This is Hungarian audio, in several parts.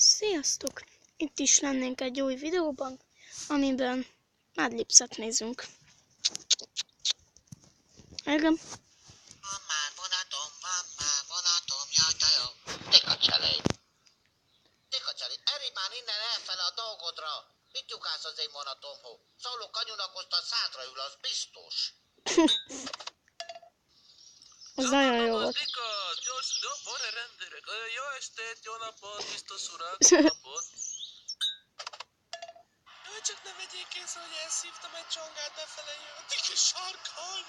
Sziasztok! Itt is lennénk egy új videóban, amiben Madlibset nézünk. Igen. Van már vonatom, jaj, de jó. Tikacseli, eredj már innen elfele a dolgodra. Mit lyukálsz az én vonatomhoz? Szóló kanyunakoztat szádra ül, az biztos. Ez nagyon jó volt. Gyors, van-e rendőrök? Jó estét, jó napot, biztos urak, jó napot. Jaj, csak ne vegyék észre, hogy elszívtam egy csongát befele jön. Kis sarkany!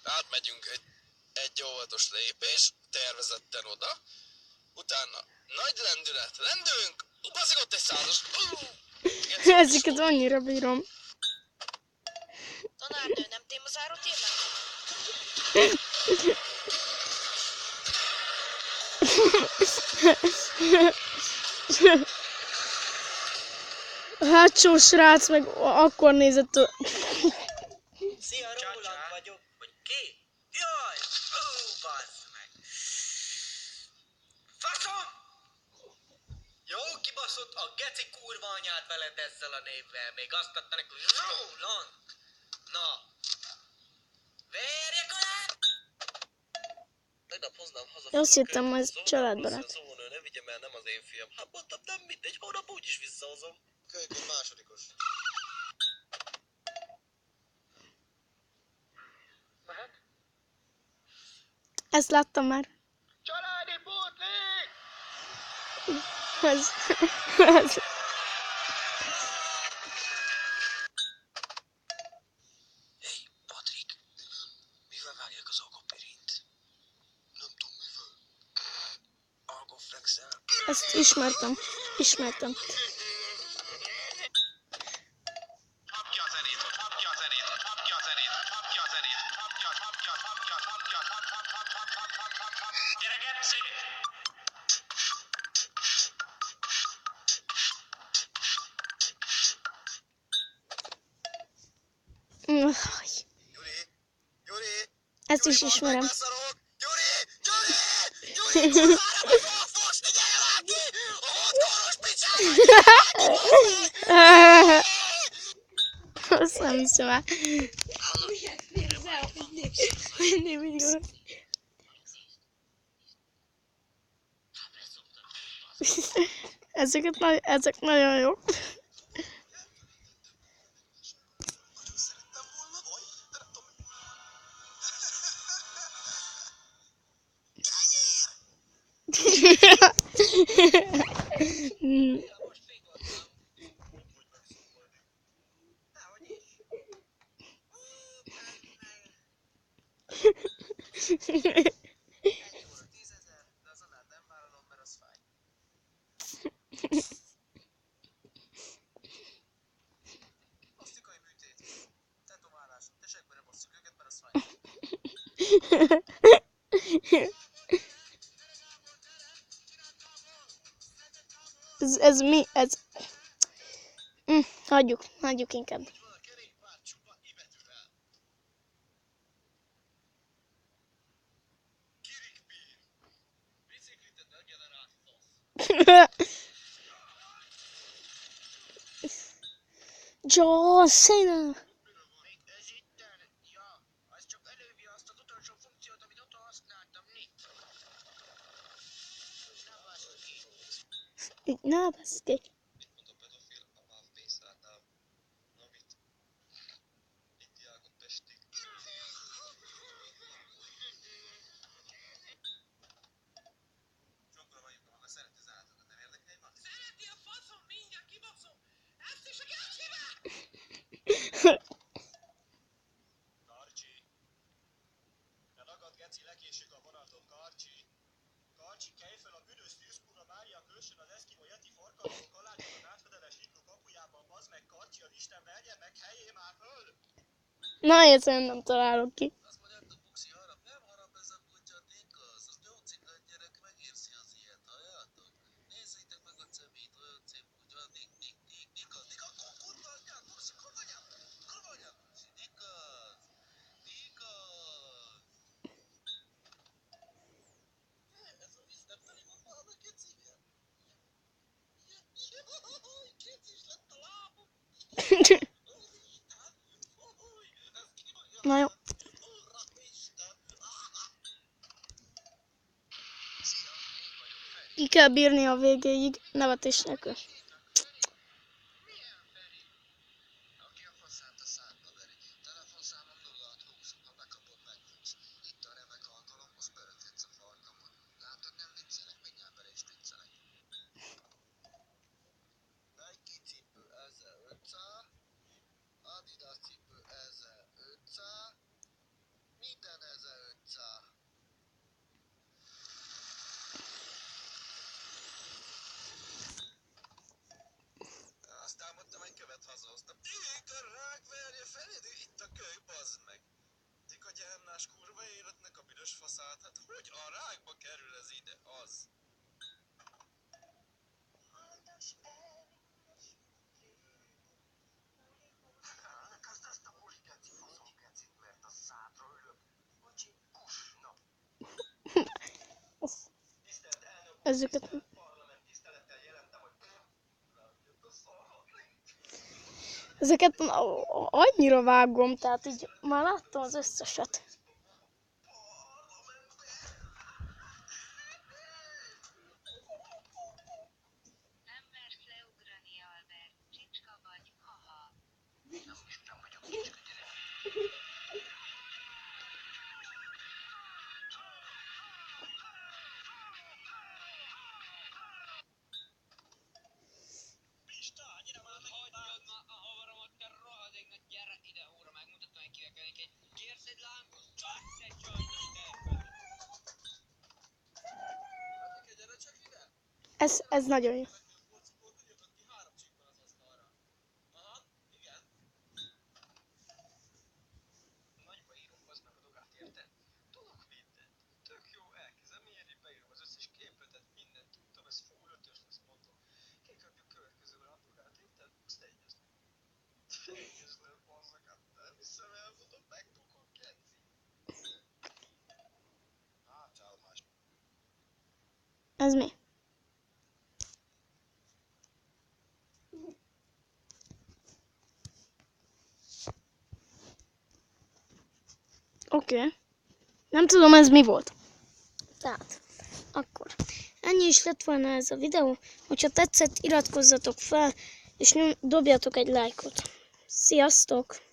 Átmegyünk egy óvatos lépés, tervezetten oda. Utána nagy lendület, lendülünk, baszik ott egy százas. Ezeket annyira bírom. Tanárnő, nem témazárót írnak? A hátsó srác meg akkor nézett a... Szia, Roland vagyok. Vagy ki? Jaj! Bassz meg! Faszom! Jó kibaszott a geci kurva anyát veled ezzel a névvel. Még azt adta neki, hogy Roland! Na! Verjek alá! Tegnap hoznám haza. Azt hittem, hogy ez családbarát. Zónő, ne vigyem el, nem az én fiam. Hát mondtam, nem mindegy, hónap úgyis visszahozom. Kölykön másodikos. Mehet? Ezt láttam már. Családi pótlék! Ez... Hey, Patrik! Mivel vágják az algopirint? Nem tudom mivel. Algoflexel. Ezt ismertem. Kapja az erét, kapja az erét, kapja az erét, kapja az erét, kapja. Gyere, Gepsi! Gyuri! Ezt is ismerem. Beszarok! Gyuri! Kurvára meg fogok fosni, gyere már ki! A hódkoros picsát! Azt nem hiszem el. Mindig. Ezek nagyon jók. Plasztikai műtét. Tetoválás. Tesekbe nem osszuk őket, mert az fáj. Ez mi? Ez... Hagyjuk inkább. Van a kerékpár csupa ibetűvel. Kirikpír. Biciklitet elgenerált fasz. John Cena. Még ez itten, ja, az csak elővja azt az utolsó funkciót, amit ott használtam, Nick. Na baszki. Na, baszki. Mit mond a pedofil a mávpészátál? Na mit? Indiákot pestik. Sokkal vagyunk a maga, szereti az állatokat, nem érdekel egy max? Szereti a faszom, mindjárt kibaszom! Ezt is a gecibe! Karcsi! Ne ragad, geci, lekésük a vonatot, Karcsi! Karcsi, kelj fel a büdös tűzkúra Mária kölsön az eszkimó yeti farkadó kalácson az átfedeles iglu kapujában, bazd meg, Karcsi, az Isten verje meg, helyé már föl! Na, egyszerűen nem találok ki. Azt mondják, a buksi harap, nem harap ez a kutya, igaz? Az gyógycigány gyerek megérzi az ilyet, halljátok? Nézzétek meg a cemét, olyan szép kutya, Nika, kurva anyját, buksi, kurva anyját, buksi, igaz? Ez a víz Ki kell bírni a végéig, nevetés nélkül. Milyen Feri? Aki a faszát a szádba veri. Telefonszámom 0620, ha bekapod, megfogsz. Itt a remek alkalom, most beöthetsz a farkamon. Látod, nem viccelek, mindjárt bele is viccelek. Nike cipő 1500, Adidas cipő 1500, minden 1500. Azt álmodtam, egy követ hazahoztam. Ég a rákverje feléd, itt a köly, bazd meg. Dik a gyárnás kurva életnek a büdös faszát, hát hogy a rákba kerül ez ide, az? Elkezd ezt a buli geci faszom gecit, mert a szádra ülök. Bocsi, kusna. Tisztelt elnök úr, Ezeket tisztelt parlament, tisztelettel jelentem, hogy Ezeket annyira vágom, tehát így már láttam az összeset. Nem mersz leugrani, Albert. Csicska vagy, haha. nem vagyok kicska gyerek. Pista, annyira már Hagyjad már a havaromat, te rohadék nagy, gyere ide, óra, megmutatom, hogy kivekelnék egy. Kérsz egy lángos? Csak egy csajtos tervet. gyere csak ide. Ez nagyon jó. Focikból tudjatok ki 3 csíkban az asztalra. Aha, igen. Nagyba írom, az meg a dogát, érted? Tudok mindent. Tök jó, elkezdem írni, beírom az összes képletet, mindent tudtam, ez full 5-ös lesz, mondom. Kikapjuk következőben a dogát, érted? Azt egyezd meg. Egyezd meg, bazzakat, nem hiszem el, tudom, megbukok, Kenzi. Átszállás. Ez mi? Oké. Nem tudom, ez mi volt. Tehát, akkor ennyi is lett volna ez a videó. Hogyha tetszett, iratkozzatok fel, és dobjatok egy lájkot. Sziasztok!